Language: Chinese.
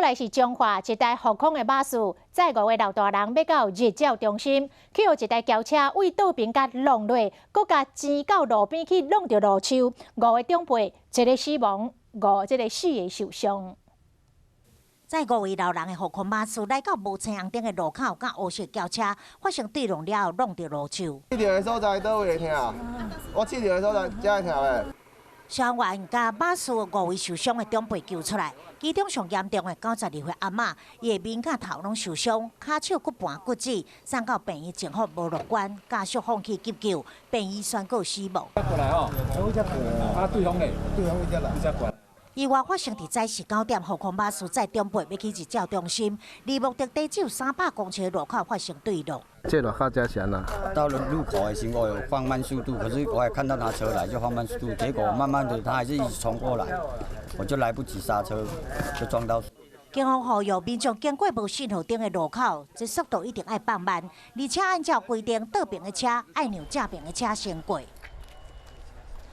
来是彰化一台复空的巴士，载5个老大人要到日照中心，去互一台轿车为倒边甲弄落，搁甲钱到路边去弄着路树，5个长辈，一个死亡，4个受伤。 载5位老人的复空巴士来到无青红灯的路口，甲黑色轿车发生对撞了后，弄着路树。试着的所在倒位会疼？我试着的所在才会疼的。消防员甲巴士5位受伤的长辈救出来，其中上严重的92岁阿嬷，伊的面甲头拢受伤，骹手骨盘骨折，送到病院情况无乐观，家属放弃急救，病医宣告死亡。过来哦，对方嘞，对方在过来。 意外发生伫早时9点，复空巴士载长辈要去日照中心，离目的地只有300公尺的路口发生对撞。这路靠加钱了。到了路口的时候，我有放慢速度，可是我也看到他车来，就放慢速度，结果慢慢的他还是一直冲过来，我就来不及刹车，就撞到。 警方呼吁民众经过无信号灯的路口，这速度一定要放慢，而且按照规定，倒边的车爱让正边的车先过。